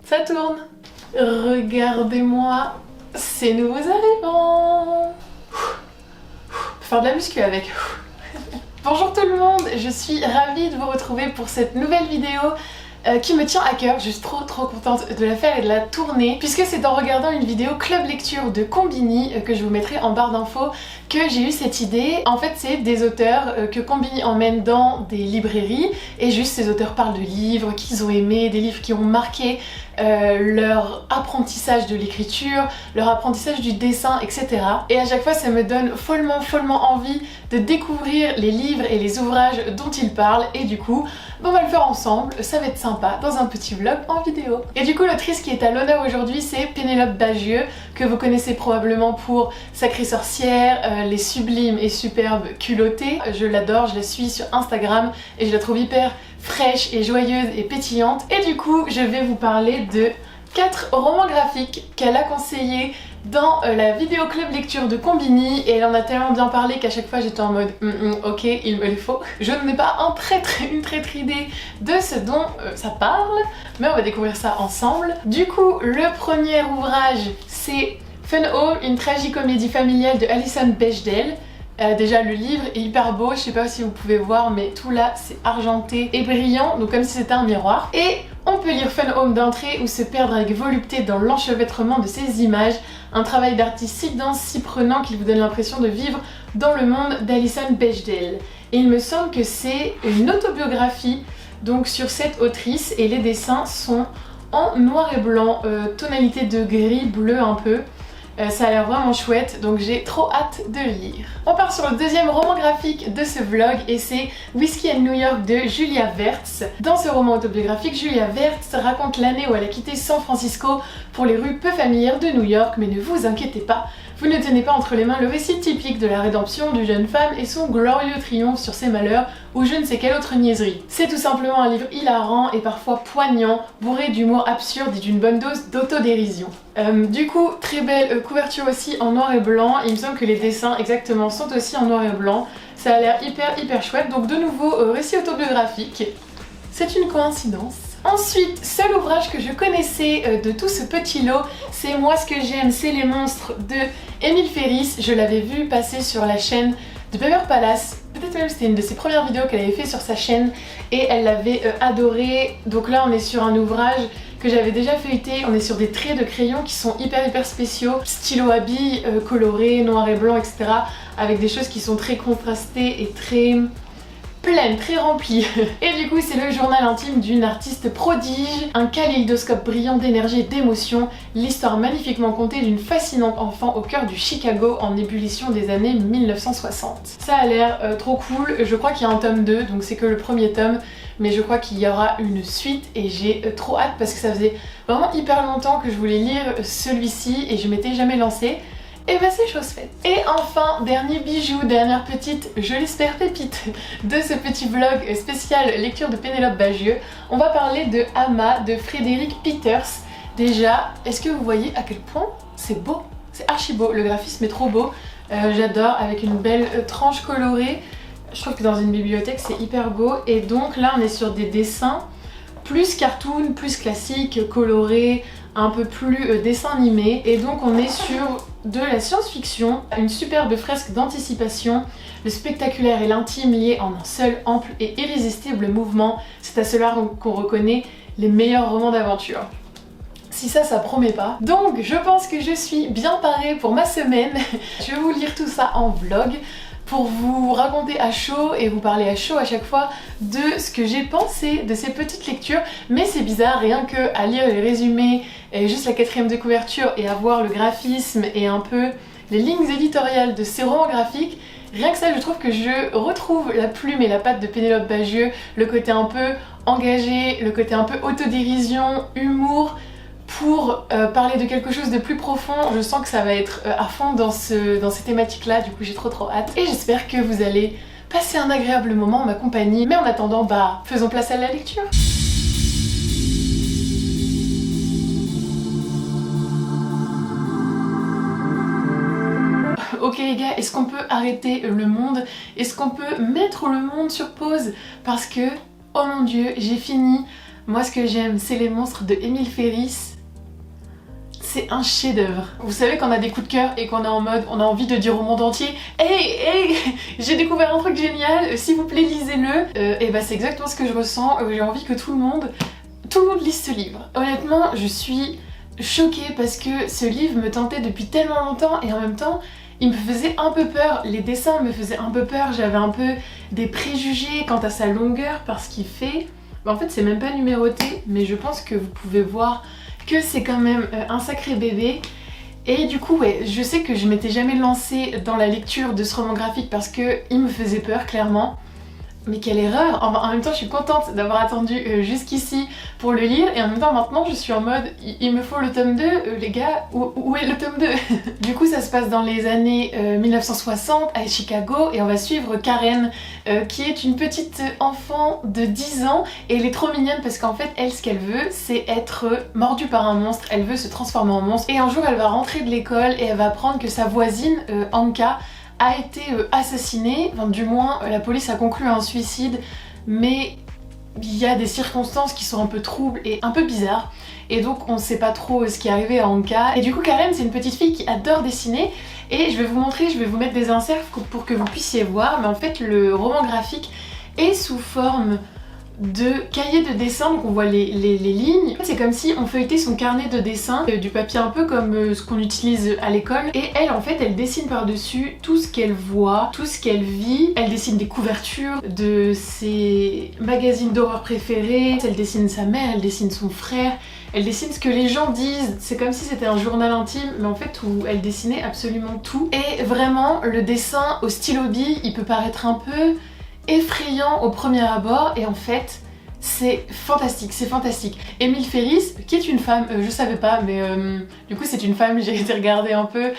Ça tourne. Regardez-moi ces nouveaux arrivants. Faire de la muscu avec. Bonjour tout le monde, je suis ravie de vous retrouver pour cette nouvelle vidéo qui me tient à cœur. Je suis trop contente de la faire et de la tourner puisque c'est en regardant une vidéo club lecture de Konbini que je vous mettrai en barre d'infos que j'ai eu cette idée. En fait c'est des auteurs que Konbini emmène dans des librairies et juste ces auteurs parlent de livres qu'ils ont aimés, des livres qui ont marqué leur apprentissage de l'écriture, leur apprentissage du dessin, etc. Et à chaque fois ça me donne follement envie de découvrir les livres et les ouvrages dont ils parlent et du coup on va le faire ensemble, ça va être sympa dans un petit vlog en vidéo. Et du coup l'autrice qui est à l'honneur aujourd'hui c'est Pénélope Bagieux que vous connaissez probablement pour Sacrée Sorcière, les sublimes et superbes culottées. Je l'adore, je la suis sur Instagram et je la trouve hyper fraîche et joyeuse et pétillante. Et du coup je vais vous parler de 4 romans graphiques qu'elle a conseillés dans la vidéo club lecture de Konbini et elle en a tellement bien parlé qu'à chaque fois j'étais en mode ok il me les faut. Je n'ai pas une traître idée de ce dont ça parle mais on va découvrir ça ensemble. Du coup le premier ouvrage c'est Fun Home, une tragicomédie familiale de Alison Bechdel. Déjà le livre est hyper beau, je sais pas si vous pouvez voir mais tout là c'est argenté et brillant donc comme si c'était un miroir. Et on peut lire Fun Home d'entrée ou se perdre avec volupté dans l'enchevêtrement de ces images. Un travail d'artiste si dense, si prenant qu'il vous donne l'impression de vivre dans le monde d'Alison Bechdel. Et il me semble que c'est une autobiographie donc sur cette autrice et les dessins sont en noir et blanc, tonalité de gris, bleu un peu. Ça a l'air vraiment chouette donc j'ai trop hâte de le lire. On part sur le deuxième roman graphique de ce vlog et c'est Whiskey and New York de Julia Vertz. Dans ce roman autobiographique, Julia Vertz raconte l'année où elle a quitté San Francisco pour les rues peu familières de New York, mais ne vous inquiétez pas, vous ne tenez pas entre les mains le récit typique de la rédemption d'une jeune femme et son glorieux triomphe sur ses malheurs ou je ne sais quelle autre niaiserie. C'est tout simplement un livre hilarant et parfois poignant, bourré d'humour absurde et d'une bonne dose d'autodérision. Du coup, très belle couverture aussi en noir et blanc, il me semble que les dessins exactement sont aussi en noir et blanc, ça a l'air hyper chouette, donc de nouveau récit autobiographique, c'est une coïncidence. Ensuite, seul ouvrage que je connaissais de tout ce petit lot, c'est Moi ce que j'aime, c'est les monstres de Émile Ferris. Je l'avais vu passer sur la chaîne de Pepper Palace, peut-être même c'était une de ses premières vidéos qu'elle avait fait sur sa chaîne et elle l'avait adoré. Donc là on est sur un ouvrage que j'avais déjà feuilleté, on est sur des traits de crayon qui sont hyper spéciaux, stylo à billes, colorés, noir et blanc, etc. avec des choses qui sont très contrastées et très pleine, très remplie. Et du coup c'est le journal intime d'une artiste prodige, un kaléidoscope brillant d'énergie et d'émotion, l'histoire magnifiquement contée d'une fascinante enfant au cœur du Chicago en ébullition des années 1960. Ça a l'air trop cool, je crois qu'il y a un tome 2 donc c'est que le premier tome mais je crois qu'il y aura une suite et j'ai trop hâte parce que ça faisait vraiment hyper longtemps que je voulais lire celui-ci et je m'étais jamais lancée. Et bah c'est chose faite. Et enfin, dernier bijou, dernière petite, je l'espère pépite de ce petit vlog spécial lecture de Pénélope Bagieux. On va parler de Ama de Frédéric Peters. Déjà, est-ce que vous voyez à quel point c'est beau? C'est archi beau, le graphisme est trop beau. J'adore, avec une belle tranche colorée. Je trouve que dans une bibliothèque c'est hyper beau. Et donc là on est sur des dessins plus cartoon, plus classique, coloré, un peu plus dessin animé. Et donc on est sur de la science-fiction, une superbe fresque d'anticipation, le spectaculaire et l'intime liés en un seul ample et irrésistible mouvement. C'est à cela qu'on reconnaît les meilleurs romans d'aventure. Si ça promet pas. Donc je pense que je suis bien parée pour ma semaine. Je vais vous lire tout ça en vlog pour vous raconter à chaud et vous parler à chaud à chaque fois de ce que j'ai pensé de ces petites lectures. Mais c'est bizarre, rien que à lire les résumés et juste la 4e de couverture et à voir le graphisme et un peu les lignes éditoriales de ces romans graphiques, rien que ça je trouve que je retrouve la plume et la patte de Pénélope Bagieux, le côté un peu engagé, le côté un peu autodérision, humour, pour parler de quelque chose de plus profond. Je sens que ça va être à fond dans ces thématiques là, du coup j'ai trop hâte et j'espère que vous allez passer un agréable moment en ma compagnie. Mais en attendant, bah faisons place à la lecture. Ok les gars, est-ce qu'on peut arrêter le monde? Est-ce qu'on peut mettre le monde sur pause? Parce que, oh mon dieu, j'ai fini Moi ce que j'aime c'est les monstres de Émile Ferris. C'est un chef-d'œuvre. Vous savez qu'on a des coups de cœur et qu'on est en mode, on a envie de dire au monde entier hey, j'ai découvert un truc génial, s'il vous plaît lisez-le. Et bah c'est exactement ce que je ressens. J'ai envie que tout le monde lise ce livre. Honnêtement, je suis choquée parce que ce livre me tentait depuis tellement longtemps et en même temps, il me faisait un peu peur. Les dessins me faisaient un peu peur. J'avais un peu des préjugés quant à sa longueur parce qu'il fait... Bah, en fait, c'est même pas numéroté, mais je pense que vous pouvez voir que c'est quand même un sacré bébé. Et du coup ouais, je sais que je m'étais jamais lancée dans la lecture de ce roman graphique parce que il me faisait peur clairement. Mais quelle erreur! En même temps je suis contente d'avoir attendu jusqu'ici pour le lire et en même temps maintenant je suis en mode il me faut le tome 2, les gars, où est le tome 2? Du coup ça se passe dans les années 1960 à Chicago et on va suivre Karen qui est une petite enfant de 10 ans et elle est trop mignonne parce qu'en fait elle ce qu'elle veut c'est être mordue par un monstre, elle veut se transformer en monstre et un jour elle va rentrer de l'école et elle va apprendre que sa voisine Anka a été assassinée, enfin, du moins la police a conclu un suicide, mais il y a des circonstances qui sont un peu troubles et un peu bizarres, et donc on sait pas trop ce qui est arrivé à Anka. Et du coup Karen c'est une petite fille qui adore dessiner, et je vais vous montrer, je vais vous mettre des inserts pour que vous puissiez voir, mais en fait le roman graphique est sous forme de cahier de dessin, donc on voit les lignes. C'est comme si on feuilletait son carnet de dessin, du papier un peu comme ce qu'on utilise à l'école. Et elle en fait elle dessine par-dessus tout ce qu'elle voit, tout ce qu'elle vit. Elle dessine des couvertures de ses magazines d'horreur préférés, elle dessine sa mère, elle dessine son frère, elle dessine ce que les gens disent. C'est comme si c'était un journal intime, mais en fait où elle dessinait absolument tout. Et vraiment le dessin au stylo bille, il peut paraître un peu effrayant au premier abord et en fait c'est fantastique, c'est fantastique. Émile Ferris, qui est une femme, je savais pas, mais du coup c'est une femme, j'ai été regarder un peu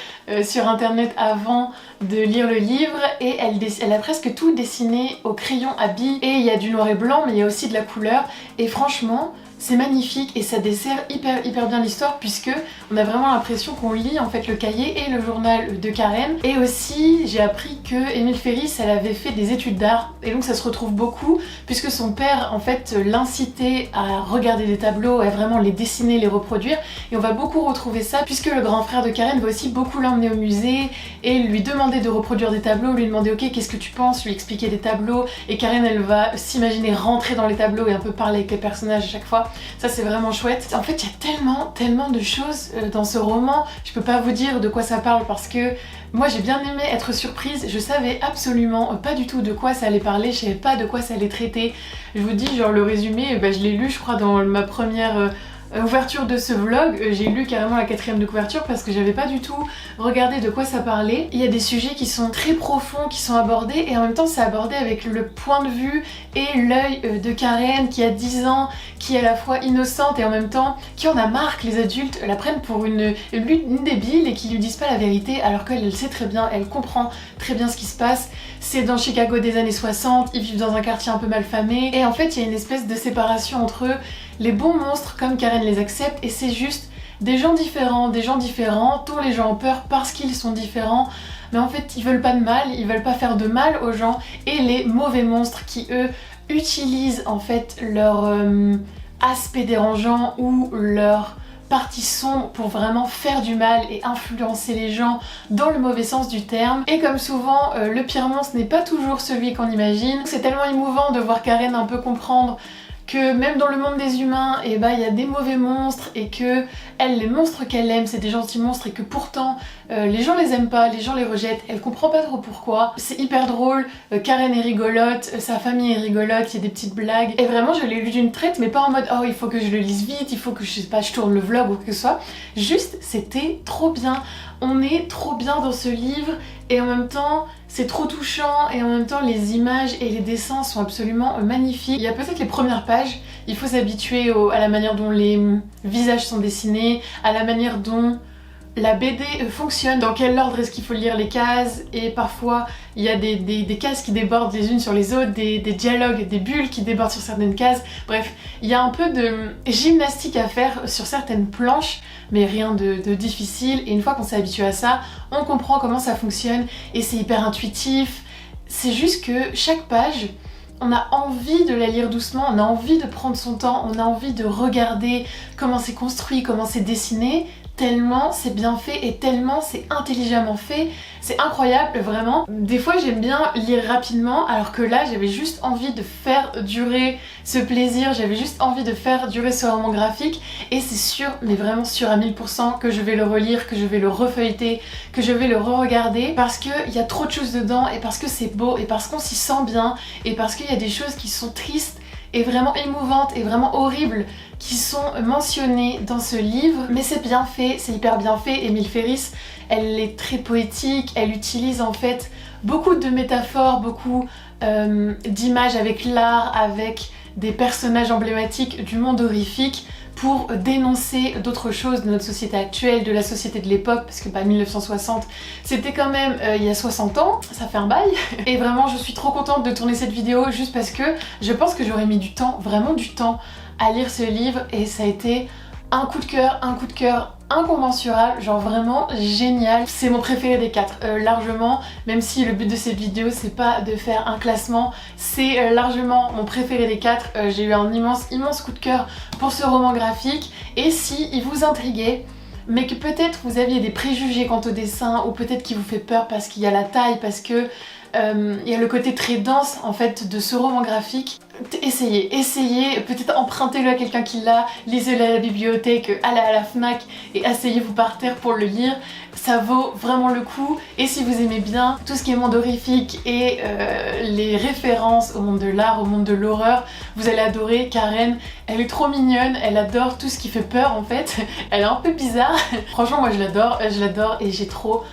sur internet avant de lire le livre et elle a presque tout dessiné au crayon à billes et il y a du noir et blanc mais il y a aussi de la couleur et franchement c'est magnifique et ça dessert hyper bien l'histoire puisque on a vraiment l'impression qu'on lit en fait le cahier et le journal de Karen. Et aussi j'ai appris que Émile Ferris elle avait fait des études d'art et donc ça se retrouve beaucoup puisque son père en fait l'incitait à regarder des tableaux, à vraiment les dessiner, les reproduire et on va beaucoup retrouver ça puisque le grand frère de Karen va aussi beaucoup l'emmener au musée et lui demander de reproduire des tableaux, lui demander ok qu'est-ce que tu penses, lui expliquer des tableaux et Karen elle va s'imaginer rentrer dans les tableaux et un peu parler avec les personnages à chaque fois. Ça c'est vraiment chouette. En fait il y a tellement de choses dans ce roman. Je peux pas vous dire de quoi ça parle parce que moi j'ai bien aimé être surprise. Je savais absolument pas du tout de quoi ça allait parler. Je savais pas de quoi ça allait traiter. Je vous dis genre le résumé, je l'ai lu je crois dans ma première ouverture de ce vlog, j'ai lu carrément la 4e de couverture parce que j'avais pas du tout regardé de quoi ça parlait. Il y a des sujets qui sont très profonds, qui sont abordés et en même temps c'est abordé avec le point de vue et l'œil de Karen qui a 10 ans, qui est à la fois innocente et en même temps qui en a marre que les adultes la prennent pour une débile et qui lui disent pas la vérité alors qu'elle elle sait très bien, elle comprend très bien ce qui se passe. C'est dans Chicago des années 60, ils vivent dans un quartier un peu malfamé et en fait il y a une espèce de séparation entre eux. Les bons monstres comme Karen les accepte et c'est juste des gens différents dont les gens ont peur parce qu'ils sont différents mais en fait ils veulent pas de mal, ils veulent pas faire de mal aux gens et les mauvais monstres qui eux utilisent en fait leur aspect dérangeant ou leur partie sombre pour vraiment faire du mal et influencer les gens dans le mauvais sens du terme. Et comme souvent le pire monstre n'est pas toujours celui qu'on imagine. C'est tellement émouvant de voir Karen un peu comprendre que même dans le monde des humains, il y a des mauvais monstres et que elle, les monstres qu'elle aime, c'est des gentils monstres et que pourtant les gens les aiment pas, les gens les rejettent, elle comprend pas trop pourquoi. C'est hyper drôle, Karen est rigolote, sa famille est rigolote, il y a des petites blagues et vraiment je l'ai lu d'une traite mais pas en mode oh il faut que je le lise vite, il faut que je sais pas, je tourne le vlog ou quoi que ce soit, juste c'était trop bien. On est trop bien dans ce livre et en même temps c'est trop touchant et en même temps les images et les dessins sont absolument magnifiques. Il y a peut-être les premières pages, il faut s'habituer à la manière dont les visages sont dessinés, à la manière dont la BD fonctionne, dans quel ordre est-ce qu'il faut lire les cases et parfois il y a des cases qui débordent les unes sur les autres, des dialogues, des bulles qui débordent sur certaines cases, bref, il y a un peu de gymnastique à faire sur certaines planches mais rien de difficile et une fois qu'on s'est habitué à ça, on comprend comment ça fonctionne et c'est hyper intuitif. C'est juste que chaque page on a envie de la lire doucement, on a envie de prendre son temps, on a envie de regarder comment c'est construit, comment c'est dessiné, tellement c'est bien fait et tellement c'est intelligemment fait, c'est incroyable vraiment. Des fois j'aime bien lire rapidement alors que là j'avais juste envie de faire durer ce plaisir, j'avais juste envie de faire durer ce roman graphique et c'est sûr, mais vraiment sûr à 1000% que je vais le relire, que je vais le refeuilleter, que je vais le re-regarder parce qu'il y a trop de choses dedans et parce que c'est beau et parce qu'on s'y sent bien et parce qu'il y a des choses qui sont tristes et vraiment émouvantes et vraiment horribles qui sont mentionnées dans ce livre, mais c'est bien fait, c'est hyper bien fait. Émile Ferris, elle est très poétique, elle utilise en fait beaucoup de métaphores, beaucoup d'images avec l'art, avec des personnages emblématiques du monde horrifique pour dénoncer d'autres choses de notre société actuelle, de la société de l'époque, parce que 1960 c'était quand même il y a 60 ans, ça fait un bail. Et vraiment je suis trop contente de tourner cette vidéo juste parce que je pense que j'aurais mis du temps, vraiment du temps à lire ce livre et ça a été un coup de cœur incommensurable, genre vraiment génial. C'est mon préféré des 4, largement, même si le but de cette vidéo c'est pas de faire un classement, c'est largement mon préféré des 4. J'ai eu un immense coup de cœur pour ce roman graphique et si il vous intriguait, mais que peut-être vous aviez des préjugés quant au dessin ou peut-être qu'il vous fait peur parce qu'il y a la taille, parce que il y a le côté très dense en fait de ce roman graphique. Essayez, peut-être empruntez-le à quelqu'un qui l'a, lisez-le à la bibliothèque, allez à la FNAC et asseyez-vous par terre pour le lire. Ça vaut vraiment le coup et si vous aimez bien tout ce qui est monde horrifique et les références au monde de l'art, au monde de l'horreur, vous allez adorer Karen. Elle est trop mignonne, elle adore tout ce qui fait peur en fait. Elle est un peu bizarre. Franchement moi je l'adore et j'ai trop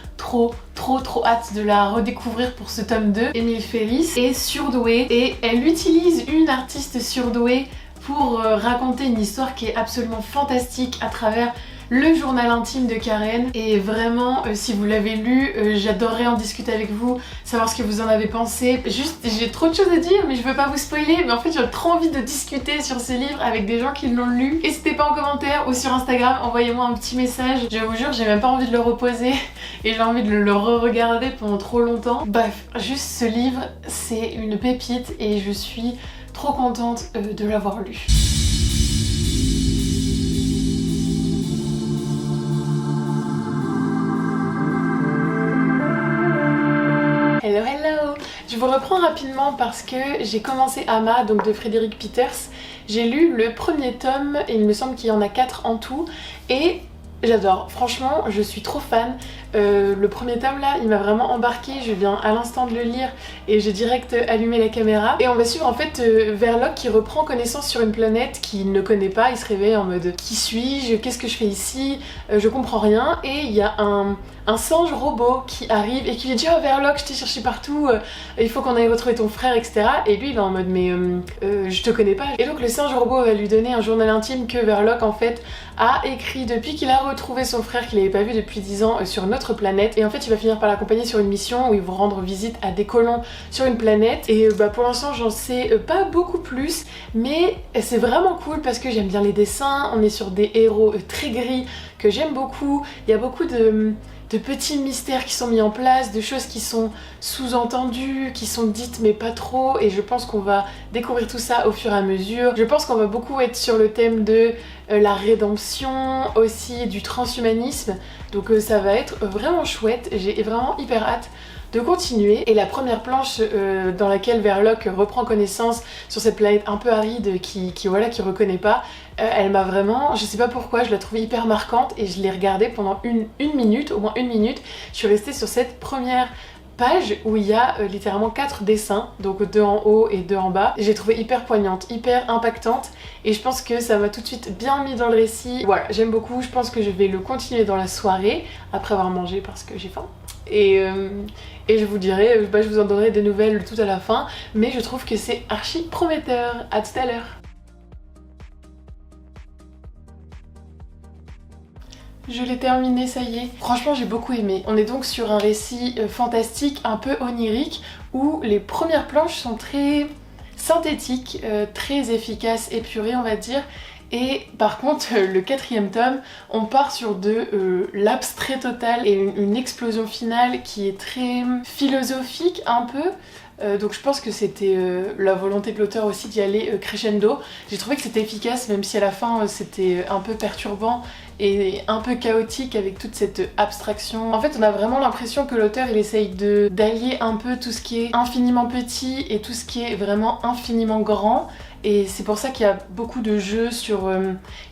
hâte de la redécouvrir pour ce tome 2. Émile Ferris est surdouée et elle utilise une artiste surdouée pour raconter une histoire qui est absolument fantastique à travers le journal intime de Karen. Et vraiment si vous l'avez lu, j'adorerais en discuter avec vous, savoir ce que vous en avez pensé. Juste j'ai trop de choses à dire mais je veux pas vous spoiler, mais en fait j'ai trop envie de discuter sur ce livre avec des gens qui l'ont lu. N'hésitez pas en commentaire ou sur Instagram, envoyez-moi un petit message. Je vous jure j'ai même pas envie de le reposer et j'ai envie de le re-regarder pendant trop longtemps. Bref, juste ce livre c'est une pépite et je suis trop contente de l'avoir lu. Hello. Je vous reprends rapidement parce que j'ai commencé Ama, donc de Frédéric Peters. J'ai lu le premier tome et il me semble qu'il y en a 4 en tout et j'adore, franchement je suis trop fan. Le premier tome là il m'a vraiment embarqué, je viens à l'instant de le lire et j'ai direct allumé la caméra et on va suivre en fait Verloc qui reprend connaissance sur une planète qu'il ne connaît pas. Il se réveille en mode qui suis-je, qu'est-ce que je fais ici, je comprends rien et il y a un singe robot qui arrive et qui lui dit oh Verloc je t'ai cherché partout, il faut qu'on aille retrouver ton frère etc. Et lui il est en mode mais je te connais pas. Et donc le singe robot va lui donner un journal intime que Verloc en fait a écrit depuis qu'il a retrouvé son frère qu'il n'avait pas vu depuis 10 ans sur notre planète. Et en fait il va finir par l'accompagner sur une mission où ils vont rendre visite à des colons sur une planète. Et pour l'instant j'en sais pas beaucoup plus, mais c'est vraiment cool parce que j'aime bien les dessins. On est sur des héros très gris que j'aime beaucoup. Il y a beaucoup de petits mystères qui sont mis en place, de choses qui sont sous-entendues, qui sont dites mais pas trop, et je pense qu'on va découvrir tout ça au fur et à mesure. Je pense qu'on va beaucoup être sur le thème de la rédemption, aussi du transhumanisme, donc ça va être vraiment chouette. J'ai vraiment hyper hâte de continuer. Et la première planche dans laquelle Verloc reprend connaissance sur cette planète un peu aride qui reconnaît pas, elle m'a vraiment, je sais pas pourquoi, je la trouvais hyper marquante et je l'ai regardée pendant une minute, au moins une minute. Je suis restée sur cette première page où il y a littéralement 4 dessins, donc 2 en haut et 2 en bas. J'ai trouvé hyper poignante, hyper impactante et je pense que ça m'a tout de suite bien mis dans le récit. Voilà, j'aime beaucoup, je pense que je vais le continuer dans la soirée après avoir mangé parce que j'ai faim. Et je vous dirai, je vous en donnerai des nouvelles tout à la fin, mais je trouve que c'est archi prometteur. À tout à l'heure. Je l'ai terminé, ça y est. Franchement j'ai beaucoup aimé. On est donc sur un récit fantastique, un peu onirique, où les premières planches sont très synthétiques, très efficaces, épurées on va dire. Et par contre le 4e tome, on part sur de l'abstrait total et une explosion finale qui est très philosophique un peu. Donc je pense que c'était la volonté de l'auteur aussi d'y aller crescendo. J'ai trouvé que c'était efficace, même si à la fin c'était un peu perturbant et un peu chaotique avec toute cette abstraction. En fait, on a vraiment l'impression que l'auteur il essaye d'allier un peu tout ce qui est infiniment petit et tout ce qui est vraiment infiniment grand. Et c'est pour ça qu'il y a beaucoup de jeux sur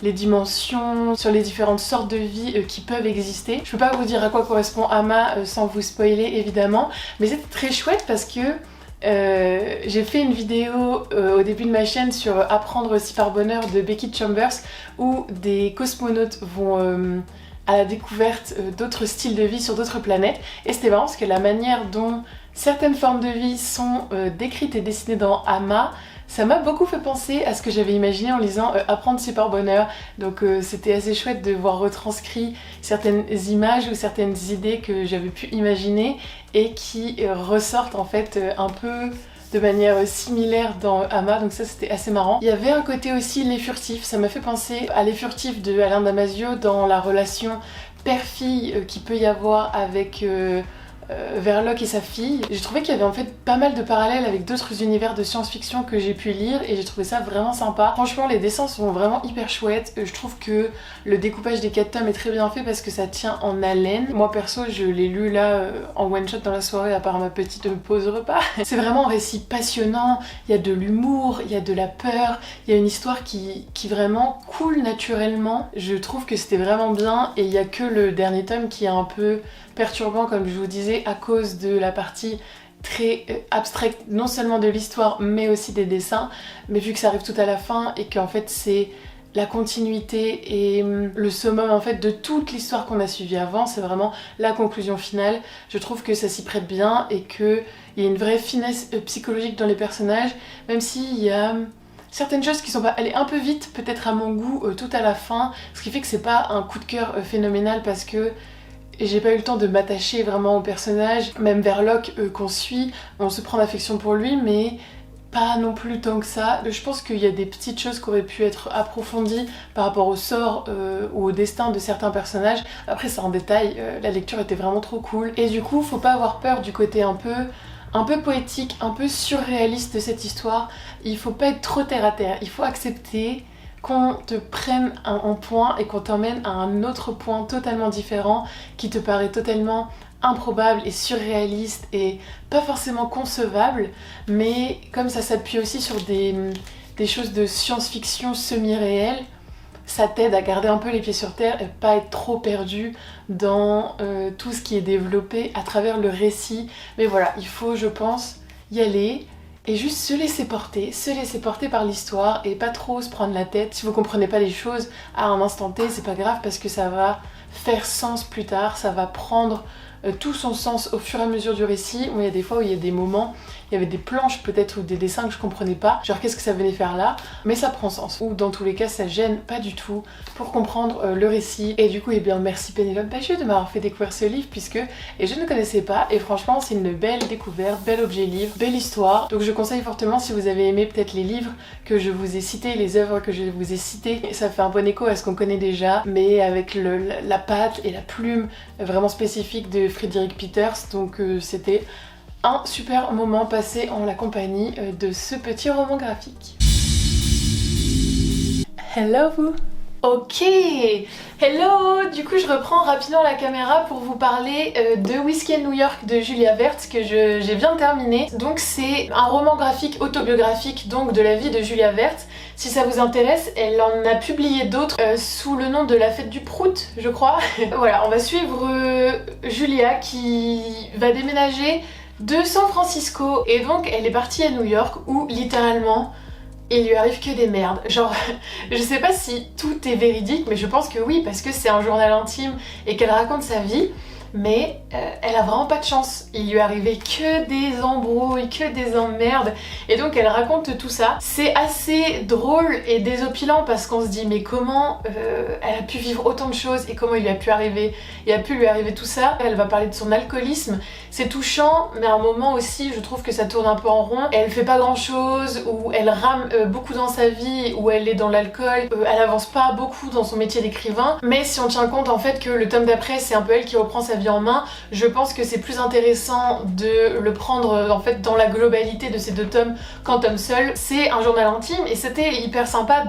les dimensions, sur les différentes sortes de vie qui peuvent exister. Je peux pas vous dire à quoi correspond Ama sans vous spoiler évidemment, mais c'est très chouette parce que j'ai fait une vidéo au début de ma chaîne sur Apprendre aussi par bonheur de Becky Chambers où des cosmonautes vont à la découverte d'autres styles de vie sur d'autres planètes. Et c'était marrant parce que la manière dont certaines formes de vie sont décrites et dessinées dans Ama, ça m'a beaucoup fait penser à ce que j'avais imaginé en lisant Apprendre si par bonheur. Donc c'était assez chouette de voir retranscrit certaines images ou certaines idées que j'avais pu imaginer et qui ressortent en fait un peu de manière similaire dans Ama, donc ça c'était assez marrant. Il y avait un côté aussi Les Furtifs, ça m'a fait penser à Les Furtifs de Alain Damasio dans la relation père-fille qu'il peut y avoir avec Verloc et sa fille. J'ai trouvé qu'il y avait en fait pas mal de parallèles avec d'autres univers de science-fiction que j'ai pu lire et j'ai trouvé ça vraiment sympa. Franchement les dessins sont vraiment hyper chouettes, je trouve que le découpage des 4 tomes est très bien fait parce que ça tient en haleine. Moi perso je l'ai lu là en one shot dans la soirée à part ma petite pause repas. C'est vraiment un récit passionnant, il y a de l'humour, il y a de la peur, il y a une histoire qui vraiment coule naturellement. Je trouve que c'était vraiment bien et il y a que le dernier tome qui est un peu perturbant comme je vous disais à cause de la partie très abstraite non seulement de l'histoire mais aussi des dessins, mais vu que ça arrive tout à la fin et qu'en fait c'est la continuité et le summum en fait de toute l'histoire qu'on a suivie avant, c'est vraiment la conclusion finale. Je trouve que ça s'y prête bien et qu'il y a une vraie finesse psychologique dans les personnages, même s'il y a certaines choses qui sont pas allées un peu vite peut-être à mon goût tout à la fin, ce qui fait que c'est pas un coup de cœur phénoménal parce que j'ai pas eu le temps de m'attacher vraiment au personnage. Même Verloc qu'on suit, on se prend d'affection pour lui, mais pas non plus tant que ça. Je pense qu'il y a des petites choses qui auraient pu être approfondies par rapport au sort ou au destin de certains personnages. Après c'est en détail, la lecture était vraiment trop cool. Et du coup, faut pas avoir peur du côté un peu poétique, un peu surréaliste de cette histoire. Il faut pas être trop terre à terre, il faut accepter qu'on te prenne un point et qu'on t'emmène à un autre point totalement différent qui te paraît totalement improbable et surréaliste et pas forcément concevable, mais comme ça s'appuie aussi sur des choses de science-fiction semi-réelle, ça t'aide à garder un peu les pieds sur terre et pas être trop perdu dans tout ce qui est développé à travers le récit. Mais voilà, il faut, je pense, y aller et juste se laisser porter par l'histoire et pas trop se prendre la tête. Si vous comprenez pas les choses à un instant T, c'est pas grave parce que ça va faire sens plus tard, ça va prendre tout son sens au fur et à mesure du récit. Où il y a des fois où il y a des moments, il y avait des planches peut-être ou des dessins que je comprenais pas, genre qu'est-ce que ça venait faire là, mais ça prend sens. Ou dans tous les cas ça gêne pas du tout pour comprendre le récit. Et du coup, eh bien merci Pénélope Bagieux de m'avoir fait découvrir ce livre et je ne connaissais pas et franchement c'est une belle découverte, bel objet livre, belle histoire. Donc je conseille fortement si vous avez aimé peut-être les livres que je vous ai cités, les œuvres que je vous ai citées. Ça fait un bon écho à ce qu'on connaît déjà, mais avec la patte et la plume vraiment spécifique de Frédéric Peters. Donc c'était un super moment passé en la compagnie de ce petit roman graphique. Hello vous! Ok, hello. Du coup je reprends rapidement la caméra pour vous parler de Whiskey and New York de Julia Vert que j'ai bien terminé. Donc c'est un roman graphique autobiographique donc de la vie de Julia Vert. Si ça vous intéresse, elle en a publié d'autres sous le nom de La Fête du Prout, je crois. Voilà, on va suivre Julia qui va déménager de San Francisco et donc elle est partie à New York où littéralement il lui arrive que des merdes. Genre, je sais pas si tout est véridique, mais je pense que oui, parce que c'est un journal intime et qu'elle raconte sa vie, mais elle a vraiment pas de chance. Il lui arrivait que des embrouilles, que des emmerdes, et donc elle raconte tout ça. C'est assez drôle et désopilant parce qu'on se dit mais comment elle a pu vivre autant de choses et comment il a pu lui arriver tout ça. Elle va parler de son alcoolisme. C'est touchant, mais à un moment aussi, je trouve que ça tourne un peu en rond. Elle fait pas grand chose, ou elle rame beaucoup dans sa vie, ou elle est dans l'alcool. Elle avance pas beaucoup dans son métier d'écrivain. Mais si on tient compte en fait que le tome d'après, c'est un peu elle qui reprend sa vie en main, je pense que c'est plus intéressant de le prendre en fait dans la globalité de ces 2 tomes qu'en tome seul. C'est un journal intime et c'était hyper sympa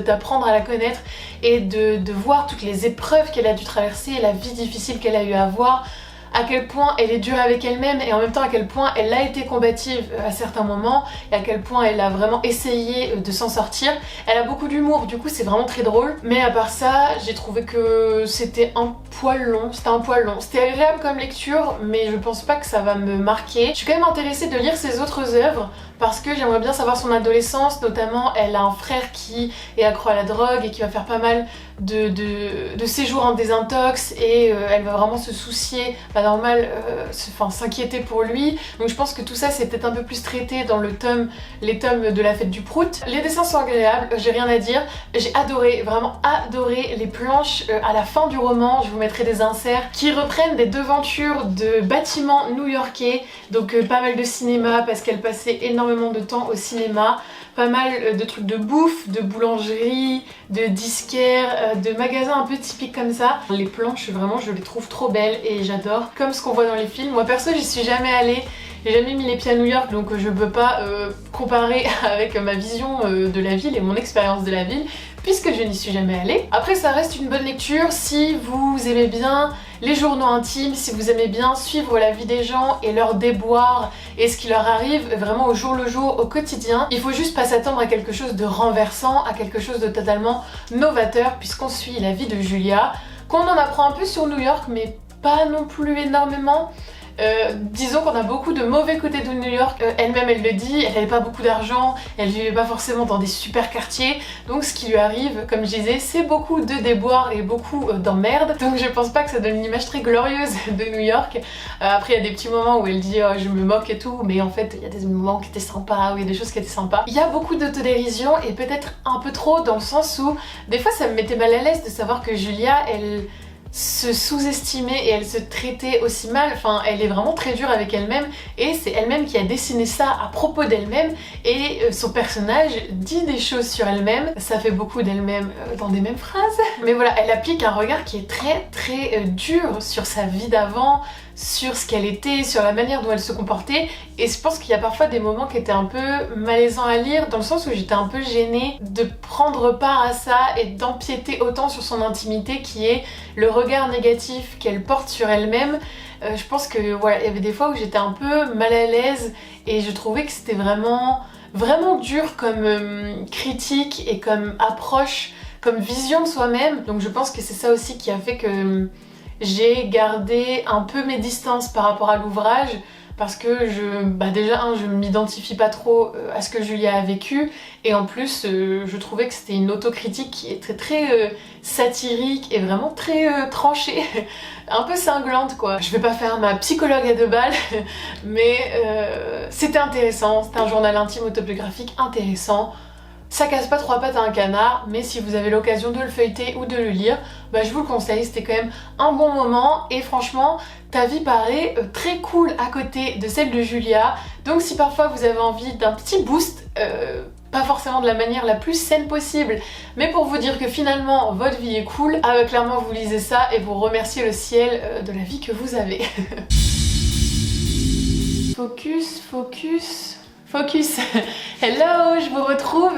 d'apprendre à la connaître et de voir toutes les épreuves qu'elle a dû traverser, la vie difficile qu'elle a eu à avoir, à quel point elle est dure avec elle-même et en même temps à quel point elle a été combative à certains moments et à quel point elle a vraiment essayé de s'en sortir. Elle a beaucoup d'humour, du coup c'est vraiment très drôle, mais à part ça j'ai trouvé que c'était un poil long, c'était agréable comme lecture mais je pense pas que ça va me marquer. Je suis quand même intéressée de lire ses autres œuvres parce que j'aimerais bien savoir son adolescence, notamment elle a un frère qui est accro à la drogue et qui va faire pas mal de séjours en désintox et elle va vraiment se soucier, pas normal, s'inquiéter pour lui. Donc je pense que tout ça c'est peut-être un peu plus traité dans les tomes de la fête du Prout. Les dessins sont agréables, j'ai rien à dire. J'ai adoré, vraiment adoré les planches à la fin du roman. Je vous mettrai des inserts qui reprennent des devantures de bâtiments new-yorkais. Donc pas mal de cinéma parce qu'elle passait énormément de temps au cinéma. Pas mal de trucs de bouffe, de boulangerie, de disquaires, de magasins un peu typiques comme ça. Les planches, vraiment, je les trouve trop belles et j'adore. Comme ce qu'on voit dans les films. Moi perso, j'y suis jamais allée. J'ai jamais mis les pieds à New York, donc je peux pas comparer avec ma vision de la ville et mon expérience de la ville, puisque je n'y suis jamais allée. Après, ça reste une bonne lecture si vous aimez bien les journaux intimes, si vous aimez bien suivre la vie des gens et leurs déboires et ce qui leur arrive vraiment au jour le jour, au quotidien. Il faut juste pas s'attendre à quelque chose de renversant, à quelque chose de totalement novateur, puisqu'on suit la vie de Julia, qu'on en apprend un peu sur New York, mais pas non plus énormément. Disons qu'on a beaucoup de mauvais côtés de New York, elle-même elle le dit, elle n'avait pas beaucoup d'argent, elle vivait pas forcément dans des super quartiers, donc ce qui lui arrive, comme je disais, c'est beaucoup de déboires et beaucoup d'emmerdes, donc je pense pas que ça donne une image très glorieuse de New York. Après il y a des petits moments où elle dit oh, je me moque et tout, mais en fait il y a des moments qui étaient sympas, où il y a des choses qui étaient sympas. Il y a beaucoup d'autodérision et peut-être un peu trop dans le sens où des fois ça me mettait mal à l'aise de savoir que Julia, elle se sous-estimait et elle se traitait aussi mal, enfin elle est vraiment très dure avec elle-même et c'est elle-même qui a dessiné ça à propos d'elle-même et son personnage dit des choses sur elle-même, ça fait beaucoup d'elle-même dans des mêmes phrases, mais voilà, elle applique un regard qui est très dur sur sa vie d'avant, sur ce qu'elle était, sur la manière dont elle se comportait, et je pense qu'il y a parfois des moments qui étaient un peu malaisants à lire, dans le sens où j'étais un peu gênée de prendre part à ça et d'empiéter autant sur son intimité qui est le regard négatif qu'elle porte sur elle-même. Je pense que voilà, il y avait des fois où j'étais un peu mal à l'aise et je trouvais que c'était vraiment dur comme critique et comme approche, comme vision de soi-même. Donc je pense que c'est ça aussi qui a fait que j'ai gardé un peu mes distances par rapport à l'ouvrage parce que déjà je m'identifie pas trop à ce que Julia a vécu et en plus je trouvais que c'était une autocritique qui était très satirique et vraiment très tranchée, un peu cinglante quoi. Je vais pas faire ma psychologue à 2 balles mais c'était intéressant, c'était un journal intime autobiographique intéressant. Ça casse pas 3 pattes à un canard, mais si vous avez l'occasion de le feuilleter ou de le lire, je vous le conseille, c'était quand même un bon moment et franchement, ta vie paraît très cool à côté de celle de Julia. Donc si parfois vous avez envie d'un petit boost, pas forcément de la manière la plus saine possible, mais pour vous dire que finalement votre vie est cool, clairement vous lisez ça et vous remerciez le ciel de la vie que vous avez. Focus. Hello, je vous retrouve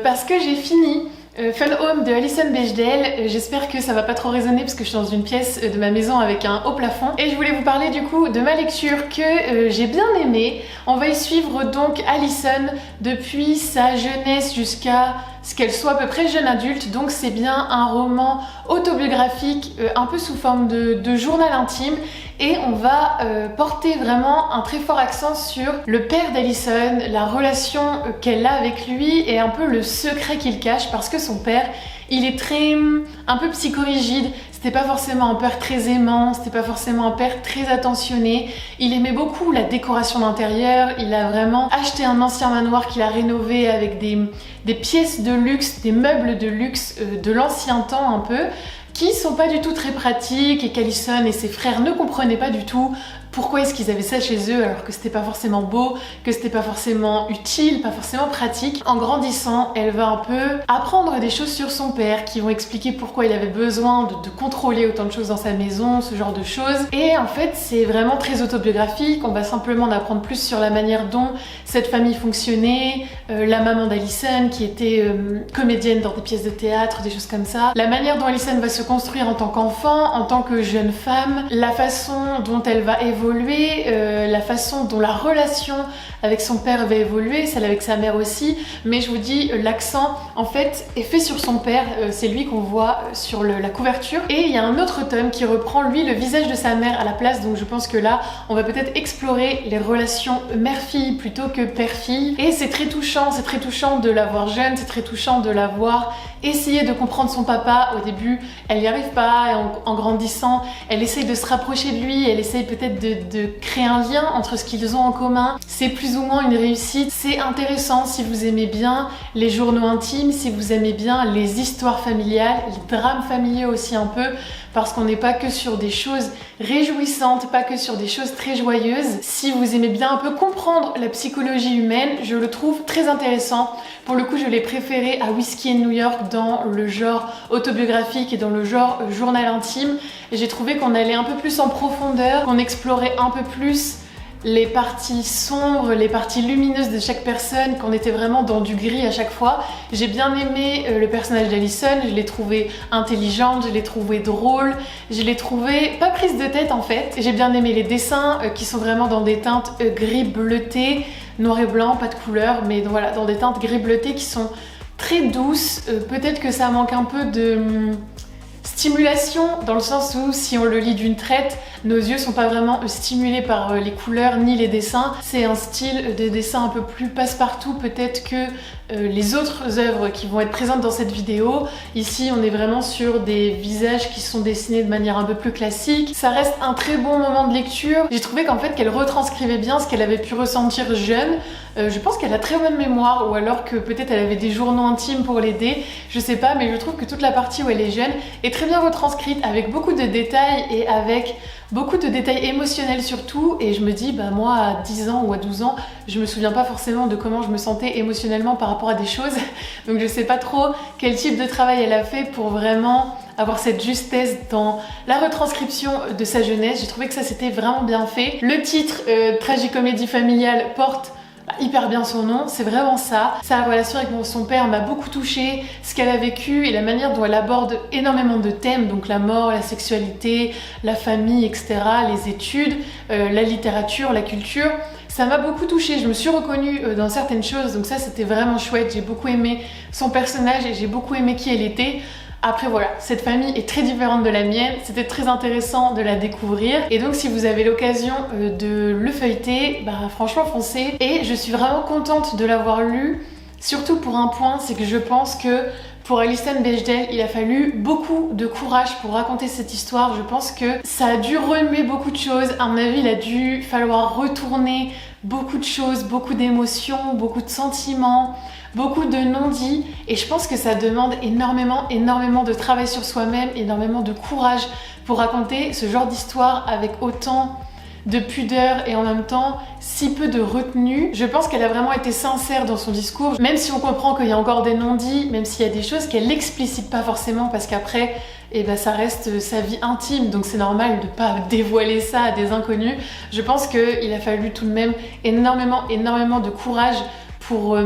parce que j'ai fini Fun Home de Alison Bechdel. J'espère que ça va pas trop résonner parce que je suis dans une pièce de ma maison avec un haut plafond. Et je voulais vous parler du coup de ma lecture que j'ai bien aimée. On va y suivre donc Alison depuis sa jeunesse jusqu'à ce qu'elle soit à peu près jeune adulte. Donc c'est bien un roman autobiographique un peu sous forme de journal intime. Et on va porter vraiment un très fort accent sur le père d'Alison, la relation qu'elle a avec lui et un peu le secret qu'il cache parce que son père, il est un peu psychorigide, c'était pas forcément un père très aimant, c'était pas forcément un père très attentionné, il aimait beaucoup la décoration d'intérieur, il a vraiment acheté un ancien manoir qu'il a rénové avec des pièces de luxe, des meubles de luxe de l'ancien temps un peu, qui sont pas du tout très pratiques et qu'Alison et ses frères ne comprenaient pas du tout pourquoi est-ce qu'ils avaient ça chez eux alors que c'était pas forcément beau, que c'était pas forcément utile, pas forcément pratique. En grandissant, elle va un peu apprendre des choses sur son père qui vont expliquer pourquoi il avait besoin de contrôler autant de choses dans sa maison, ce genre de choses. Et en fait, c'est vraiment très autobiographique. On va simplement en apprendre plus sur la manière dont cette famille fonctionnait, la maman d'Alison qui était comédienne dans des pièces de théâtre, des choses comme ça, la manière dont Alison va se construire en tant qu'enfant, en tant que jeune femme, la façon dont elle va évoluer, la façon dont la relation avec son père va évoluer, celle avec sa mère aussi, mais je vous dis, l'accent en fait est fait sur son père, c'est lui qu'on voit sur la couverture, et il y a un autre tome qui reprend lui le visage de sa mère à la place, donc je pense que là on va peut-être explorer les relations mère-fille plutôt que père-fille, et c'est très touchant de la voir jeune, c'est très touchant de la voir essayer de comprendre son papa. Au début elle n'y arrive pas, et en grandissant elle essaye de se rapprocher de lui, elle essaye peut-être de créer un lien entre ce qu'ils ont en commun. C'est plus ou moins une réussite, c'est intéressant si vous aimez bien les journaux intimes, si vous aimez bien les histoires familiales, les drames familiaux aussi un peu, parce qu'on n'est pas que sur des choses réjouissantes, pas que sur des choses très joyeuses. Si vous aimez bien un peu comprendre la psychologie humaine, je le trouve très intéressant. Pour le coup, je l'ai préféré à Whiskey in New York dans le genre autobiographique et dans le genre journal intime. Et j'ai trouvé qu'on allait un peu plus en profondeur, qu'on explorait un peu plus les parties sombres, les parties lumineuses de chaque personne, qu'on était vraiment dans du gris à chaque fois. J'ai bien aimé le personnage d'Alison, je l'ai trouvée intelligente, je l'ai trouvée drôle, je l'ai trouvée pas prise de tête en fait. J'ai bien aimé les dessins qui sont vraiment dans des teintes gris bleuté, noir et blanc, pas de couleur, mais voilà, dans des teintes gris bleuté qui sont très douces. Peut-être que ça manque un peu de stimulation, dans le sens où si on le lit d'une traite, nos yeux sont pas vraiment stimulés par les couleurs ni les dessins. C'est un style de dessin un peu plus passe-partout peut-être que les autres œuvres qui vont être présentes dans cette vidéo. Ici on est vraiment sur des visages qui sont dessinés de manière un peu plus classique. Ça reste un très bon moment de lecture. J'ai trouvé qu'en fait qu'elle retranscrivait bien ce qu'elle avait pu ressentir jeune. Je pense qu'elle a très bonne mémoire, ou alors que peut-être elle avait des journaux intimes pour l'aider, je sais pas, mais je trouve que toute la partie où elle est jeune est très bien retranscrite, avec beaucoup de détails et avec beaucoup de détails émotionnels surtout. Et je me dis, bah moi à 10 ans ou à 12 ans, je me souviens pas forcément de comment je me sentais émotionnellement par rapport à des choses, donc je sais pas trop quel type de travail elle a fait pour vraiment avoir cette justesse dans la retranscription de sa jeunesse. J'ai trouvé que ça c'était vraiment bien fait. Le titre Tragicomédie familiale porte hyper bien son nom, c'est vraiment ça. Sa relation avec son père m'a beaucoup touchée, ce qu'elle a vécu et la manière dont elle aborde énormément de thèmes, donc la mort, la sexualité, la famille, etc., les études, la littérature, la culture. Ça m'a beaucoup touchée, je me suis reconnue dans certaines choses, donc ça c'était vraiment chouette. J'ai beaucoup aimé son personnage et j'ai beaucoup aimé qui elle était. Après voilà, cette famille est très différente de la mienne, c'était très intéressant de la découvrir, et donc si vous avez l'occasion de le feuilleter, bah franchement foncez. Et je suis vraiment contente de l'avoir lu, surtout pour un point, c'est que je pense que pour Alison Bechdel, il a fallu beaucoup de courage pour raconter cette histoire. Je pense que ça a dû remuer beaucoup de choses. À mon avis, il a dû falloir retourner beaucoup de choses, beaucoup d'émotions, beaucoup de sentiments, beaucoup de non-dits, et je pense que ça demande énormément de travail sur soi-même, énormément de courage pour raconter ce genre d'histoire avec autant de pudeur et en même temps si peu de retenue. Je pense qu'elle a vraiment été sincère dans son discours, même si on comprend qu'il y a encore des non-dits, même s'il y a des choses qu'elle n'explicite pas forcément, parce qu'après ça reste sa vie intime, donc c'est normal de ne pas dévoiler ça à des inconnus. Je pense qu'il a fallu tout de même énormément de courage pour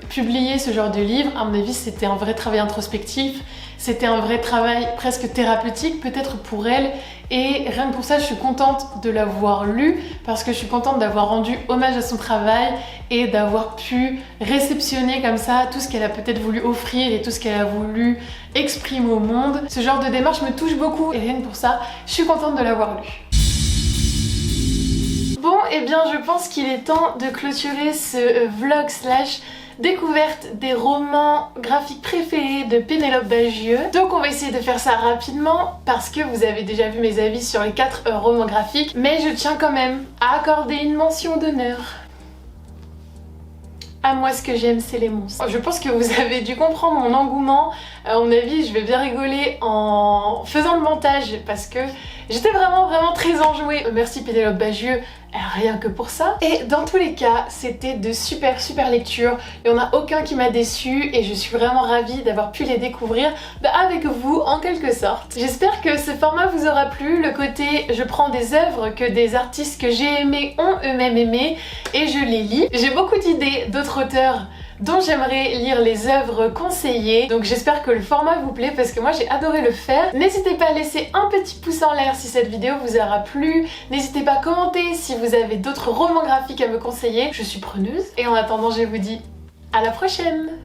publier ce genre de livre. À mon avis, c'était un vrai travail introspectif, c'était un vrai travail presque thérapeutique peut-être pour elle, et rien que pour ça je suis contente de l'avoir lu, parce que je suis contente d'avoir rendu hommage à son travail et d'avoir pu réceptionner comme ça tout ce qu'elle a peut-être voulu offrir et tout ce qu'elle a voulu exprimer au monde. Ce genre de démarche me touche beaucoup, et rien que pour ça je suis contente de l'avoir lu. Bon, et bien je pense qu'il est temps de clôturer ce vlog slash découverte des romans graphiques préférés de Pénélope Bagieux. Donc on va essayer de faire ça rapidement parce que vous avez déjà vu mes avis sur les 4 romans graphiques, mais je tiens quand même à accorder une mention d'honneur Ah, moi, ce que j'aime, c'est les monstres. Je pense que vous avez dû comprendre mon engouement. À mon avis, je vais bien rigoler en faisant le montage parce que j'étais vraiment très enjouée. Merci Pénélope Bagieux, rien que pour ça. Et dans tous les cas, c'était de super lectures. Il n'y en a aucun qui m'a déçue et je suis vraiment ravie d'avoir pu les découvrir avec vous en quelque sorte. J'espère que ce format vous aura plu. Le côté je prends des œuvres que des artistes que j'ai aimés ont eux-mêmes aimé et je les lis. J'ai beaucoup d'idées d'autres auteurs dont j'aimerais lire les œuvres conseillées. Donc j'espère que le format vous plaît parce que moi j'ai adoré le faire. N'hésitez pas à laisser un petit pouce en l'air si cette vidéo vous aura plu. N'hésitez pas à commenter si vous avez d'autres romans graphiques à me conseiller. Je suis preneuse. Et en attendant, je vous dis à la prochaine!